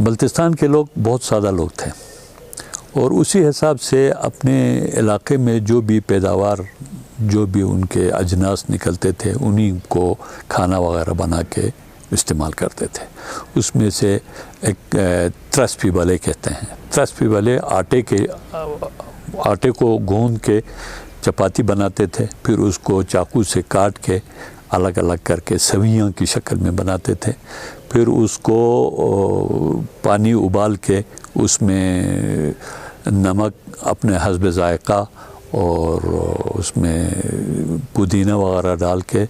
बल्तिस्तान के लोग बहुत सादा लोग थे और उसी हिसाब से अपने इलाके में जो भी पैदावार, जो भी उनके अजनास निकलते थे, उन्हीं को खाना वगैरह बना के इस्तेमाल करते थे। उसमें से एक त्रस्पी वाले कहते हैं। त्रस्पी वाले आटे को गूंद के चपाती बनाते थे, फिर उसको चाकू से काट के अलग अलग करके सवियाँ की शक्ल में बनाते थे। फिर उसको पानी उबाल के उसमें नमक अपने हस्ब ज़ायक़ा और उसमें पुदीना वगैरह डाल के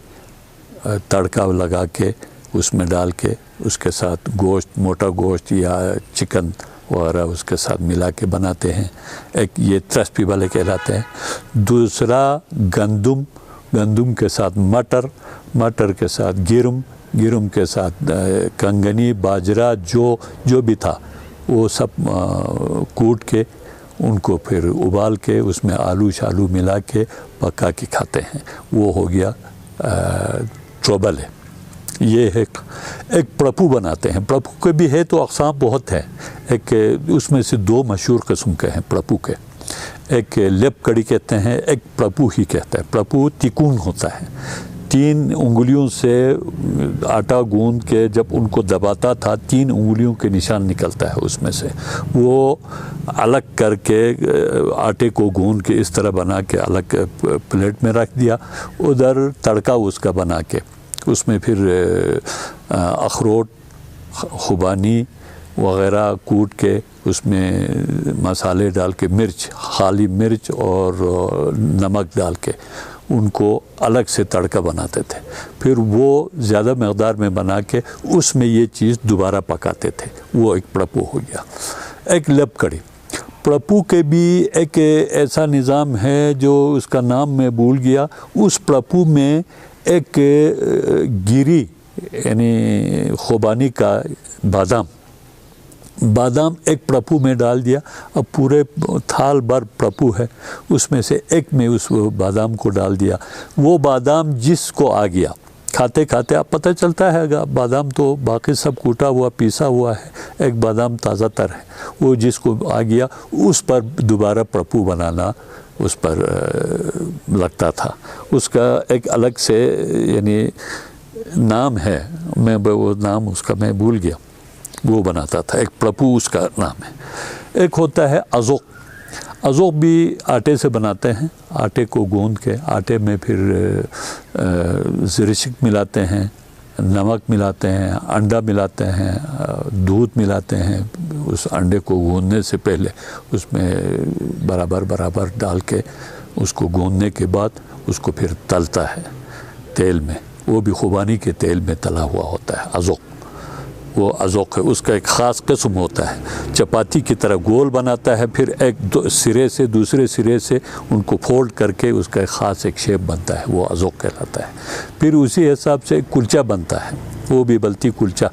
तड़का लगा के उसमें डाल के उसके साथ गोश्त, मोटा गोश्त या चिकन वगैरह उसके साथ मिला के बनाते हैं। एक ये त्रस्पी वाले कहलाते हैं। दूसरा गंदुम के साथ मटर के साथ गिरम के साथ कंगनी, बाजरा, जो भी था वो सब कूट के उनको फिर उबाल के उसमें आलू शालू मिला के पका के खाते हैं। वो हो गया ट्रोबल है। ये है एक प्रपू बनाते हैं। प्रपू के भी है तो अक़साम बहुत है। एक उसमें से दो मशहूर किस्म के हैं प्रपू के। एक लेप कड़ी कहते हैं, एक प्रपू ही कहता है। प्रपू तिकोन होता है, 3 उंगलियों से आटा गूंद के जब उनको दबाता था 3 उंगलियों के निशान निकलता है उसमें से। वो अलग करके आटे को गूंद के इस तरह बना के अलग प्लेट में रख दिया। उधर तड़का उसका बना के उसमें फिर अखरोट, खुबानी वग़ैरह कूट के उसमें मसाले डाल के खाली मिर्च और नमक डाल के उनको अलग से तड़का बनाते थे। फिर वो ज़्यादा मक़दार में बना के उसमें ये चीज़ दोबारा पकाते थे। वो एक प्रपू हो गया। एक लेप कड़ी। प्रपू के भी एक ऐसा निज़ाम है जो उसका नाम मैं भूल गया। उस प्रपू में एक गिरी यानी खुबानी का बादाम एक प्रपू में डाल दिया। अब पूरे थाल भर प्रपू है, उसमें से एक में उस बादाम को डाल दिया। वो बादाम जिसको आ गया खाते खाते अब पता चलता है बादाम तो बाकी सब कूटा हुआ पीसा हुआ है, एक बादाम ताज़ा तर है। वो जिसको आ गया उस पर दोबारा प्रपू बनाना उस पर लगता था। उसका एक अलग से यानी नाम है, मैं वो नाम उसका मैं भूल गया। वो बनाता था, एक प्रपू उसका नाम है। एक होता है अज़ोक भी आटे से बनाते हैं। आटे को गूंद के आटे में फिर ज़िरिशिक मिलाते हैं, नमक मिलाते हैं, अंडा मिलाते हैं, दूध मिलाते हैं। उस अंडे को गूंदने से पहले उसमें बराबर डाल के उसको गूंदने के बाद उसको फिर तलता है तेल में। वो भी खुबानी के तेल में तला हुआ होता है अज़ोक। वो अज़ोक है, उसका एक ख़ास किस्म होता है। चपाती की तरह गोल बनाता है, फिर एक सिरे से दूसरे सिरे से उनको फोल्ड करके उसका एक ख़ास एक शेप बनता है, वो अज़ोक कहलाता है। फिर उसी हिसाब से कुलचा बनता है, वो भी बल्ती कुलचा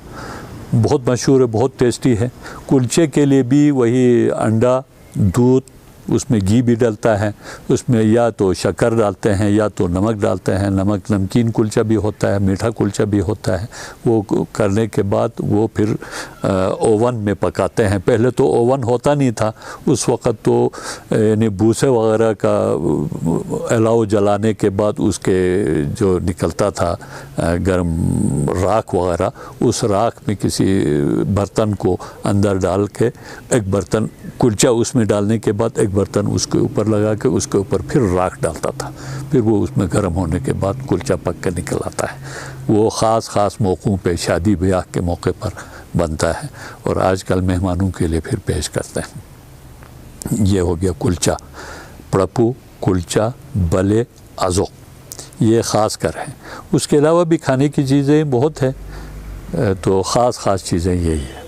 बहुत मशहूर है, बहुत टेस्टी है। कुलचे के लिए भी वही अंडा, दूध, उसमें घी भी डलता है। उसमें या तो शक्कर डालते हैं या तो नमक डालते हैं। नमकीन कुलचा भी होता है, मीठा कुलचा भी होता है। वो करने के बाद वो फिर ओवन में पकाते हैं। पहले तो ओवन होता नहीं था उस वक़्त, तो यानी भूसे वगैरह का अलाव जलाने के बाद उसके जो निकलता था गर्म राख वगैरह, उस राख में किसी बर्तन को अंदर डाल के एक बर्तन कुलचा उसमें डालने के बाद एक बर्तन उसके ऊपर लगा के उसके ऊपर फिर राख डालता था। फिर वो उसमें गर्म होने के बाद कुलचा पक के निकल आता है। वो ख़ास मौक़ों पे, शादी ब्याह के मौके पर बनता है और आजकल मेहमानों के लिए फिर पेश करते हैं। ये हो गया कुलचा, प्रपू, कुलचा, बले, अज़ोक, ये ख़ास कर है। उसके अलावा भी खाने की चीज़ें बहुत है, तो ख़ास चीज़ें यही है।